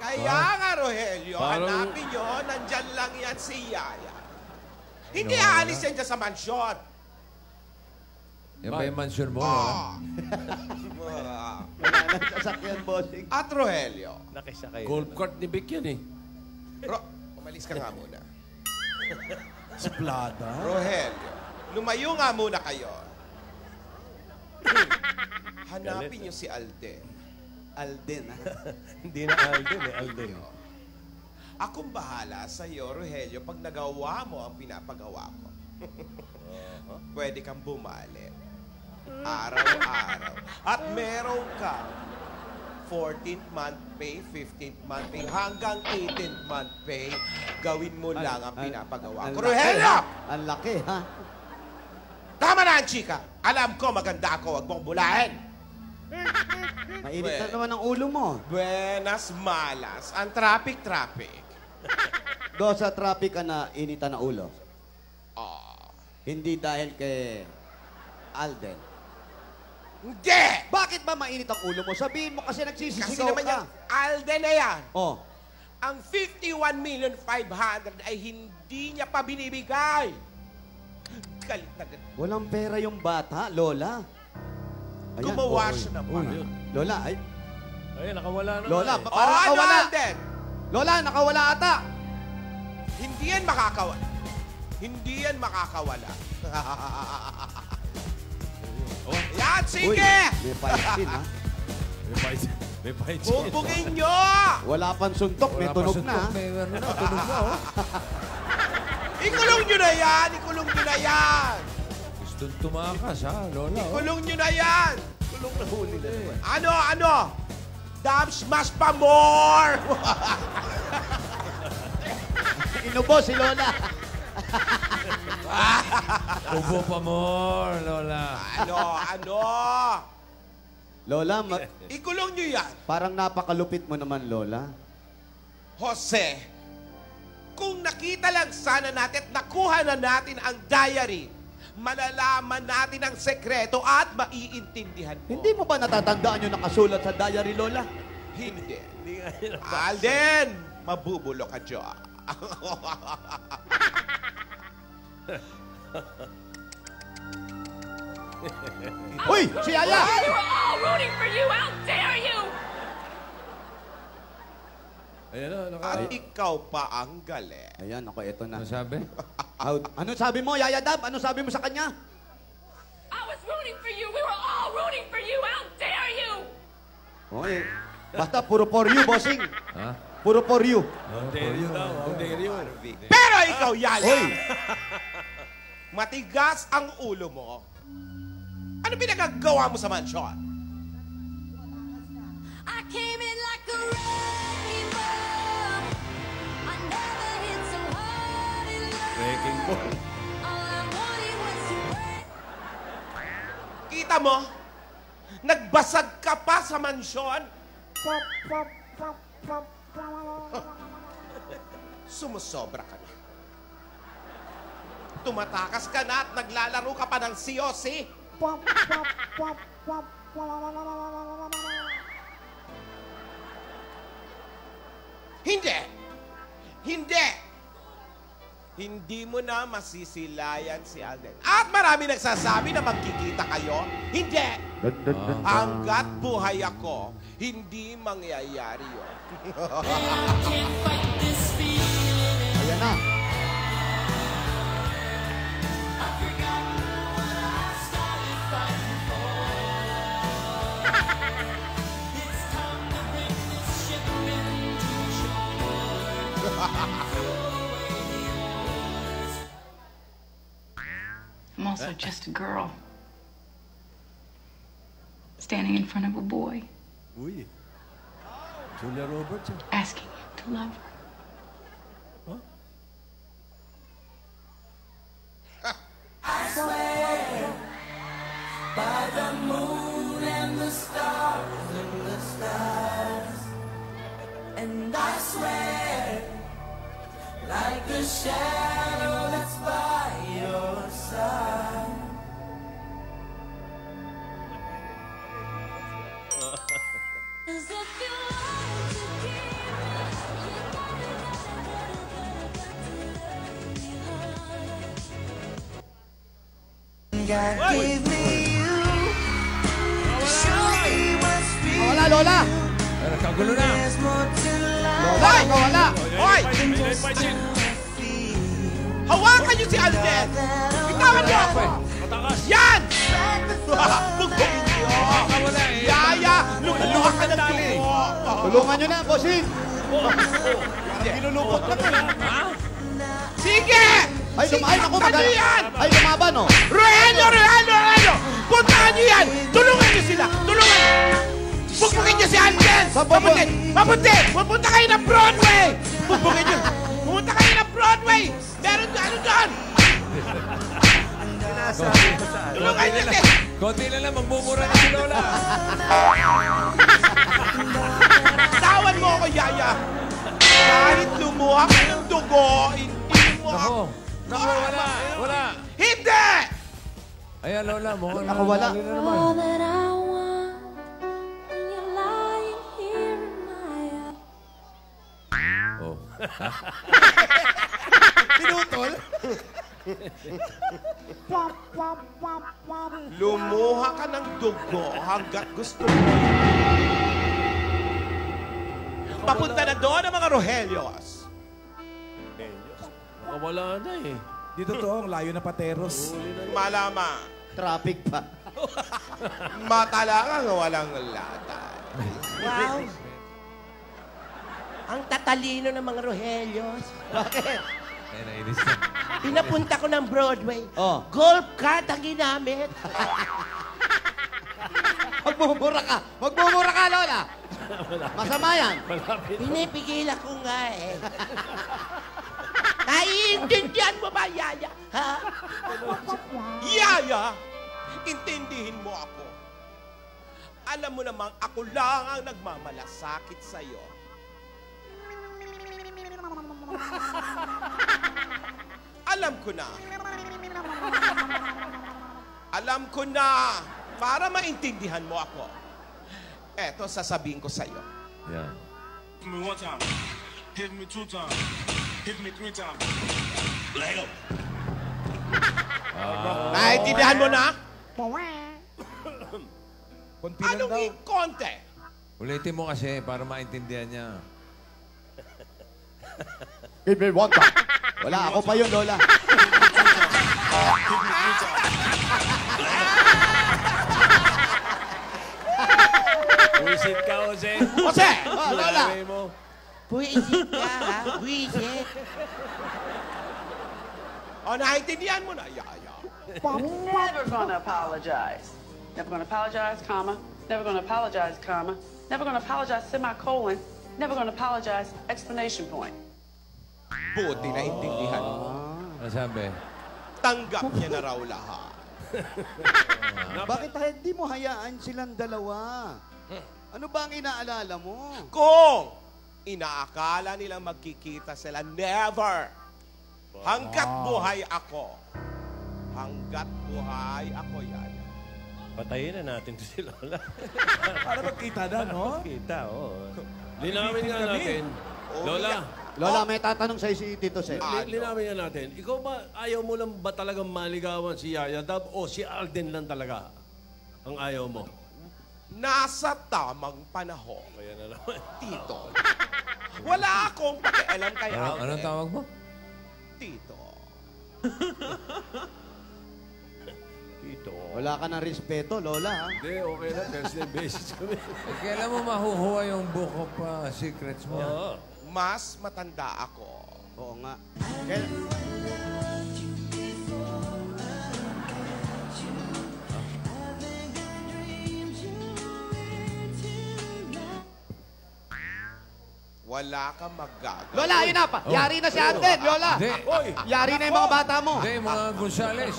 Kaya nga, Rogelio, hanapin nyo, nandyan lang yan si Yaya. Hindi aalis yan dyan sa mansyon. Yan ba yung mansyon mo? Wala nang sasakyan, bossing. At Rogelio. Nakisakay. Golf cart ni Vic yan eh. Umalis ka nga muna. Suplada. Rogelio, lumayo nga muna kayo. Hanapin nyo si Alden. Alden, ha? Hindi na Alden eh, Alden. Akong bahala sa iyo, Rogelio, pag nagawa mo ang pinapagawa ko. Pwede kang bumalik. Araw-araw. At meron ka 14th month pay, 15th month pay, hanggang 18th month pay, gawin mo lang ang pinapagawa ko. Rogelio! Ang laki, ha? Tama na, chika. Alam ko maganda ako, wag mong bulahin. Mainit na naman ang ulo mo. Buenas malas. Ang traffic. Do sa traffic ka na initan na ulo. Oh. Hindi dahil kay Alden. Hindi! Bakit ba mainit ang ulo mo? Sabihin mo kasi Kasi nagsisisigaw naman ka. yung Alden na yan. Oh. Ang 51,500,000 ay hindi niya pa binibigay. Galit na galit. Walang pera yung bata, Lola. Ayan. Gumawa siya ng parang. Lola, ay. Ay, nakawala na. Lola, eh. parang Ano, nakawala. Alden? Lola, nakawala ata. Hindi yan makakawala. Hindi yan makakawala. Yan, sige! May fight scene, ha? May fight scene. Bubugin nyo! Wala pang suntok, may tunog na. May ano na, tunog na, oh. Ikulong nyo na yan! Ikulong nyo na yan! Gustong tumakas, ha, Lola, oh. Ikulong nyo na yan! Ikulong na huli na naman. Ano? Dab smash pa more! Inubo si Lola. Ubo pa more, Lola. Ano? Lola, Ikulong nyo yan! parang napakalupit mo naman, Lola. Jose, kung nakita lang sana natin at nakuha na natin ang diary, malalaman natin ang sekreto at maiintindihan mo. Hindi mo ba natatandaan yung nakasulat sa diary, Lola? Hindi. Hindi nga nila. Alden, mabubulo ka dyan. Uy! Si Yaya! We were all rooting for you! How dare you! Ayan na, At ikaw pa ang galit. Ayan, ako, ito na. Ano sabi? Ano sabi mo, Yaya Dab? Ano sabi mo sa kanya? I was rooting for you! We were all rooting for you! How dare you! Okay. Basta puro for you, bossing. Ha? Puro for you. How dare you daw? How dare you? Pero ikaw, Yala, Hoy! matigas ang ulo mo. Ano pinagagawa mo sa mansyon? I came in like a rainbow. I never hit so hard in love. Breaking ball. All I wanted was to break. Kita mo? Nagbasag ka pa sa mansyon? Sumusobra ka na. Tumatakas ka na at naglalaro ka pa ng siyosi. Hindi! Hindi! Hindi mo na masisilayan si Alden. At marami nagsasabi na magkikita kayo. Hindi! Hanggat buhay ako, hindi mangyayari yun. Ayan na. I'm also just a girl. Standing in front of a boy, Uy. Julia Roberts. asking him to love her. And I swear, like a shadow that's by your side. As if you want to keep me, you God gave me you. Show me what's real. Wala, Lola! Pero kagulo na. There's more to life. Lola, wala! Hoy! Hawakan niyo si Alden! Bitawan niyo ako! Yan! Bugtugin niyo! Yaya! Lumuha ka ng dugo! Tulungan nyo na, bossing! Nilulupot lang eh. Sige! Ay, lumayan ako Ano yan? Ay, lumaban, oh. Rogelio! Puntahan niyo yan! Tulungan niyo sila! Tulungan niyo! Bugtugin niyo si Alden! Mapunti! Mapunti! Pupunta kayo ng Broadway! Bugtugin niyo! Pupunta kayo ng Broadway! Meron doon! Ano doon? Tulungan niyo si... Konti na lang, magbumura na si Lola. Tawan mo ako, Yaya! Kahit lumuha ka ng dugo, hindi mo ako... Nako, wala. Hindi! Ayan, Lola, mukhang Nako, wala. nanalo na naman. all that I want when you're lying here in my arms. Oh. Pinutol? Lumuha ka ng dugo hanggat gusto mo. Papunta na doon ang mga Rogelios. Wala na eh. Dito to, ang layo na Pateros. Malama. Traffic pa. Matala nga walang lata. Wow! Ang tatalino ng mga Rogelios. Bakit? Ay, nainis na. Pinapunta ko ng Broadway. Oh. Golf cart ang ginamit. Magmumura ka! Magmumura ka, Lola! Masama yan! Pinipigilan ko nga eh. Naiintindihan mo ba, Yaya? Ha? Yaya, intindihin mo ako. Alam mo namang ako lang ang nagmamalasakit sa'yo. Alam ko na. Alam ko na. Para maintindihan mo ako. Eto, sasabihin ko sa'yo. Yan. Hit me one time. Hit me two times. Hit me three times. Lego. Naintindihan mo na? Konti lang Anong daw. konti? Ulitin mo kasi para maintindihan niya. Give me one time. Wala, ako pa yun, Lola. Buisit ka, Jose. Jose! Oh, Lola! Sabi mo. Buisit ka, ha? Buisit. O, naintindihan mo na, Yaya. Never gonna apologize. Never gonna apologize, comma. Never gonna apologize, comma. Never gonna apologize, semicolon. Never gonna apologize, explanation point. Buti na intindihan mo. Ano sabi? Tanggap niya na raw lahat. Bakit hindi mo hayaan silang dalawa? Ano ba ang inaalala mo? Kung inaakala nilang magkikita sila, never. Hanggat buhay ako. Hanggat buhay ako, yan. Patayin na natin to si Lola. Para magkita na, no? Kita, oo. Linawin nga natin. Lola, Lola, may tatanong sa'yo si Tito Seth. linawin nga natin. Ikaw ba, ayaw mo lang ba talagang maligawan si Yaya Dab o si Alden lang talaga ang ayaw mo? Nasa tamang panahon, Kaya na naman. Tito. Wala akong pakialam kay Alden. Anong tawag mo? Tito. Ito. Wala ka ng respeto, Lola. Ha? Hindi, okay na. First name basis kami. Kailan mo mahuhuwa yung book of secrets mo? Oo. Mas matanda ako. Oo nga. Kaya, Wala kang magagawa. Lola, ayun na pa. Yari na si Alden, Lola. Hindi. Yari na yung mga bata mo. Hindi, mga Gonzales.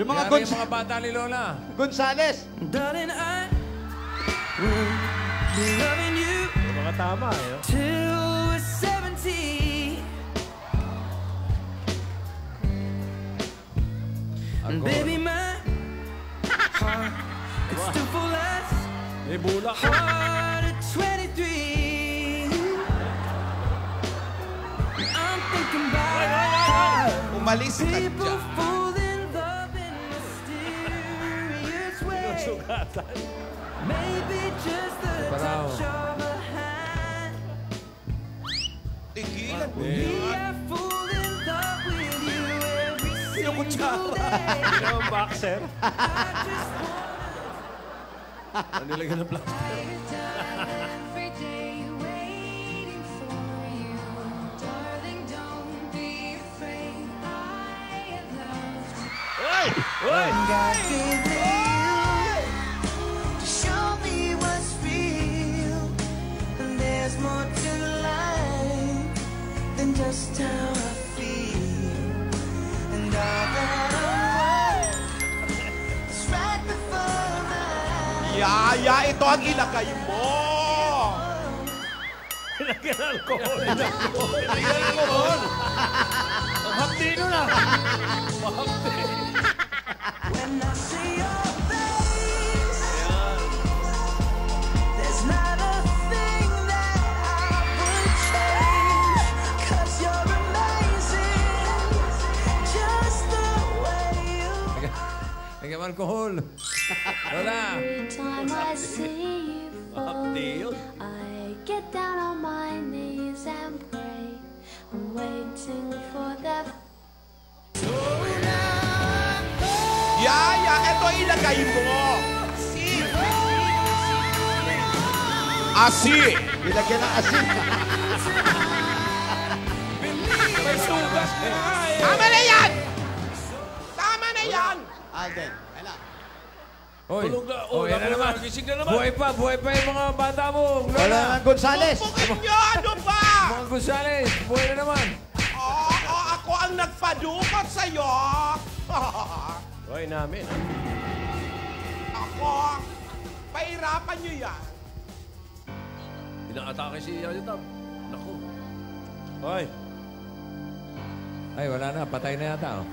Yung mga Yari yung mga bata ni Lola. Gonzales. Darling, I will be loving you. Yung mga Nakatama eh. till we're 70. And baby, my heart could still fall as May bulak. hard at 23. I'm thinking about Umalis ka people dyan. fall in love in mysterious ways. Sugatan. Maybe just the Parang- touch of a hand. Tigilan mo Me, yan. I fall in love with you every single day. Yung boxer. I just Ano nilagyan ng plastic? Every day waiting for you, darling. Don't be afraid. I have loved you. Oy! Oy! God gave me you To show me what's real, and there's more to life than just how I feel. And all that I want is right before my eyes. Yaya, ito ang ilagay mo. Nilagyan ng alcohol. Nilagyan ng alcohol. Ang hapdi nun ah. Mahapdi. When I see your face, there's not a thing that I would change. 'Cause you're amazing, just the way you Lagyan mo alcohol. Wala. Every time I see you Mahapdi fall, yun. I get down on my knees and pray. I'm waiting for that. Yaya, ito ilagay mo. Asin. Nilagyan ng asin. May sugas na nga eh. Tama na yan! Tama na yan! Alden, kailan? Hoy. Tulog na. Oh, yan na naman. Gising na naman. Buhay pa yung mga bata mo. Wala Lola. nang Gonzales. Pupukin nyo! Ano ba? Mga Gonzales, buhay na naman. Oo, ako ang nagpadukot sa'yo. Hoy, namin. Ako. Pahirapan nyo yan. Inaatake si Yaya Tab. Naku. Hoy. Ay, wala na. Patay na yata. Oh.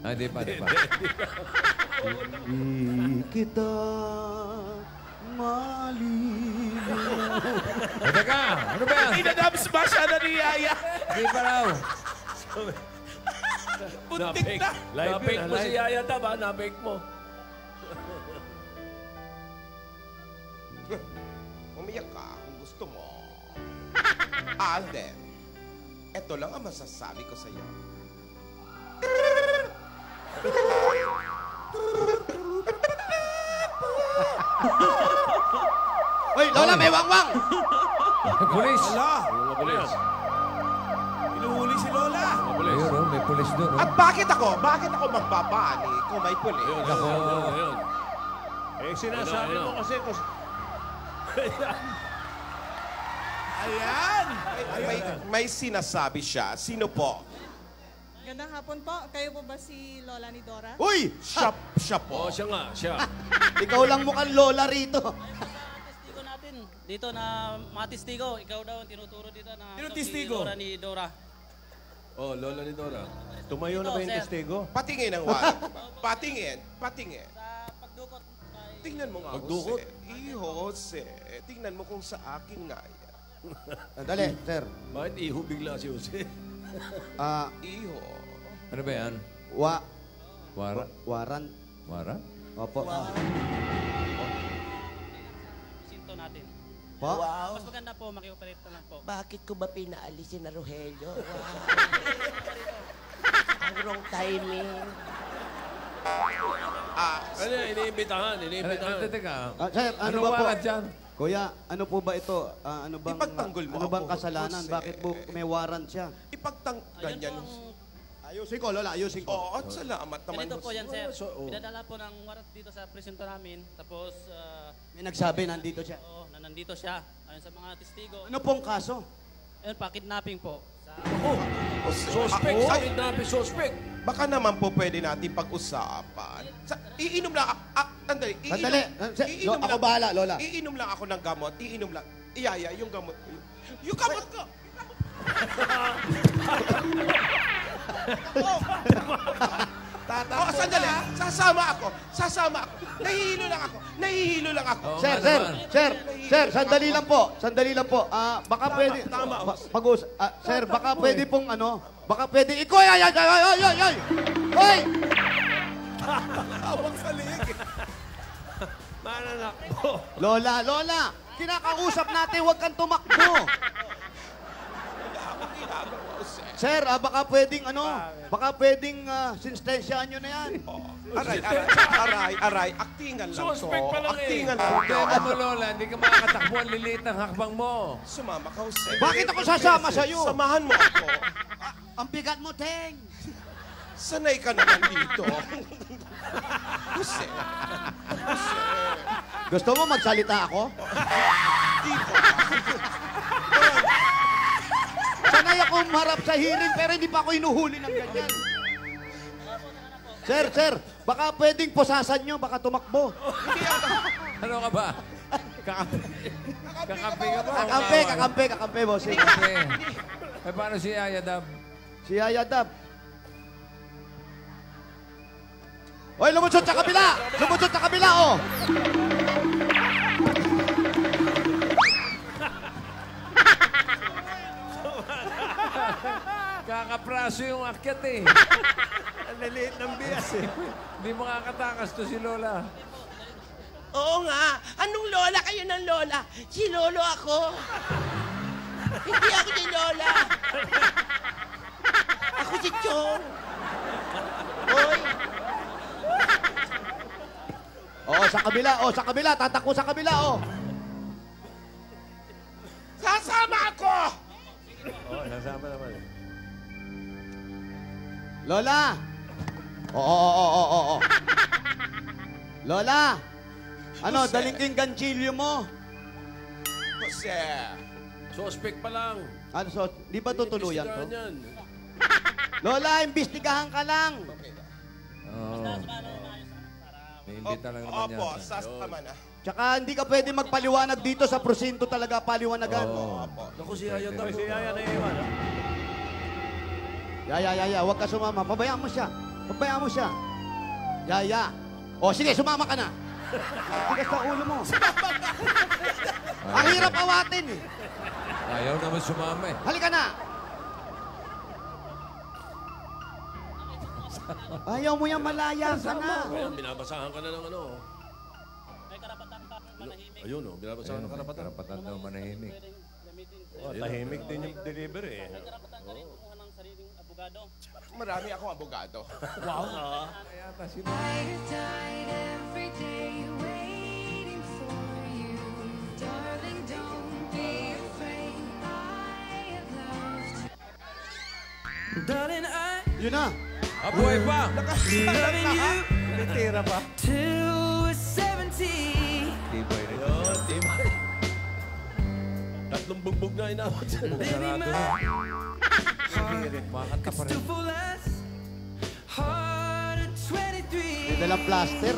Ay, di pa. Di kita malilimutan. O, teka. Ano ba yan? Inadam-smash na ni Yaya. Di pa raw. Buntik na. Napake mo si Yaya Tab ha. Napake mo. Umiyak ka kung gusto mo. Alden, eto lang ang masasabi ko sa'yo. Hoy, Lola, may wangwang! Pulis. Mga pulis. Inuhuli si Lola. Mga pulis. Ayun, oh, may pulis doon. Oh. At bakit ako? Bakit ako magbabani kung may pulis? Ayun, Nako. ayun. Eh, sinasabi Ayun, mo ayun. kasi kung... Ayan! May sinasabi siya. Sino po? Magandang hapon po. Kayo po ba si Lola ni Dora? Uy! Siya po. Oh, siya nga. Siya. Ikaw lang mukhang Lola rito. Testigo natin. Dito na mga testigo. Ikaw daw ang tinuturo dito na Sino ito testigo? si Lola ni Dora. Oh, Lola ni Dora. Tumayo na ba yung Sir. testigo? Patingin ang wallet. Patingin. Patingin. Sa pagdukot kay... Tingnan mo nga, Magdukot? Jose. Jose. Tingnan mo kung sa akin nga yan. Dali, sir. Bakit iho bigla si Jose? Ah, Iho. Ano ba yan? Wara? waran. Wara? Opo. Sinto natin. Po? Mas maganda po, makioperate na lang po. Bakit ko ba pinaalisin na Rogelio? Wow. Ang wrong timing. Ano yan? Iniimbitahan. Teka. Sir, ano Anong ba po? warat dyan? Kuya, ano po ba ito? Ano bang Ipagtanggol mo ano bang ako, kasalanan? Jose. Bakit po may warrant siya? Ganyan. Ayusin ko, Lola, ayusin ko. Oo, at salamat naman. Ganito po Jose. yan, sir. So, oh. Pinadala po ng warrant dito sa presinto namin. Tapos, May nagsabi nandito siya. oo, na nandito siya. Ayon sa mga testigo. Ano pong kaso? Ayun pa, kidnapping po. Suspect. Ako? Sa kidnapping suspect. Baka naman po pwede natin pag-usapan. Iinom lang. Andali, Sandali. Ako bahala, Lola. Iinom lang ako ng gamot. Iinom lang. Iyaya, yung gamot ko. Yung gamot ko! Oh, sandali. Sasama ako. Nahihilo lang ako. Sir, sandali lang po. Baka pwede... Sir, baka pwede pong baka pwede... Ikoy! Ay! Hoy! Hawak sa lig. Mananak po. Lola! Kinakausap natin, huwag kang tumakbo. Sir, baka pwedeng sinstensyahan nyo na yan. Aray. Aktingan lang to. Suspect pa lang Aktingan lang to. Kaya mo, Lola, hindi ka makakatakbo. Ang liliit ang hakbang mo. Sumama ka, Jose. Bakit ako sasama sa'yo? Samahan mo ako. Ang bigat mo, Teng. Sanay ka naman dito. Jose. Gusto mo magsalita ako? Di ba? Sanay ako humarap sa hearing pero hindi pa ako inuhuli ng ganyan. Sir, baka pwedeng posasan nyo, baka tumakbo. Ano ka ba? Kakampi ka ba? Kakampi, boss. Kakampi. Eh, paano si Yaya Dab? Si Yaya Dab. Hoy, lumutsot sa kabila, oh! Kakapraso yung akyat eh. Ang liliit ng bias eh. Hindi makakatakas to si Lola. Oo nga. Anong lola kayo ng lola? Si Lolo ako. Hindi ako si Lola. Ako si Chong. Hoy. Sa kabila, tatakbo sa kabila, oh. Sasama ako! Nasama naman eh. Lola! Oo. Lola! Jose. Daling ko yung ganchilyo mo. Jose. Suspect pa lang. Di ba tutuluyan to? Yan. Lola, imbestigahan ka lang. Oo. Naimbita lang naman Opo, yata. sasama na. Tsaka hindi ka pwede magpaliwanag dito sa prosinto talaga paliwanagan. Opo. Naku, si Yaya daw. Si Yaya na iwan. Yaya, huwag ka sumama. Pabayaan mo siya. Yaya. O, sige, sumama ka na. Tigas sa ulo mo. Ang hirap awatin eh. Ayaw naman sumama eh. Halika na. Ayaw mo yan, malaya ka na. Ayan, binabasahan ka na ng ano. May karapatan ka manahimik. Ayun oh, binabasahan ng karapatan. Karapatan daw manahimik. Tahimik din yung delivery eh. May karapatan ka rin kumuha ng sariling abogado. Marami akong abogado. I died every day waiting for you. Darling, don't be afraid. I have loved you. Darling, Yun na. Buhay pa! loving you May tira pa. till we're 70. Tibay rin. Tibay. Tatlong bugbog na inawat. Baby, my Makanta pa rin. to full as heart at 23. May dalang plaster.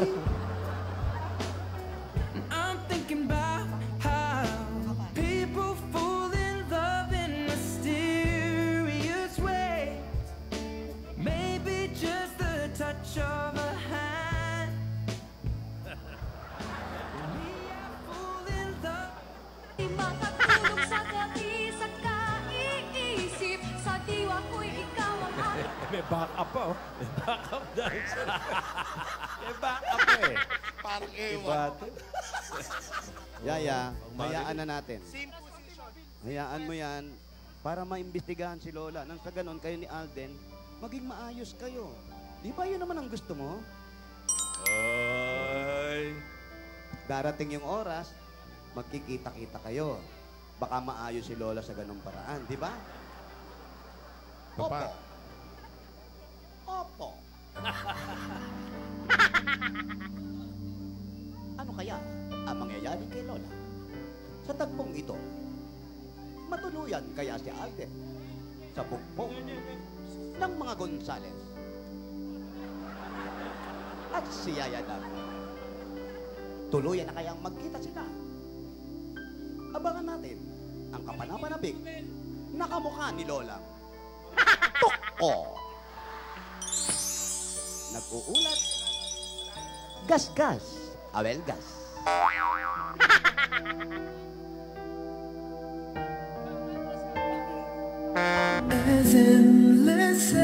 I'm thinking about how people fall in love in mysterious ways. Maybe just the touch of a hand. Me, I fall in love. Di makatulog sa gabi sa kaiisip. Sa diwa ko'y ikaw ang May backup pa oh. May backup dancer. May backup eh. Parang ewan. Bato. Yaya, hayaan na natin. Hayaan mo yan para maimbestigahan si Lola. Nang sa ganon, kayo ni Alden, maging maayos kayo. Di ba yun naman ang gusto mo? Ay. Darating yung oras, magkikita-kita kayo. Baka maayos si Lola sa ganong paraan, di ba? Papa. Opo. Ano kaya ang mangyayari kay Lola? Sa tagpong ito, matuluyan kaya si Alden sa bukbong ng mga Gonzales at si Yaya Dab Tuluyan na kayang magkita sila. Abangan natin ang kapanapanabik na kamukha ni Lola. Toko! Nag-uulat. Gas-gas. Awel-gas. As endless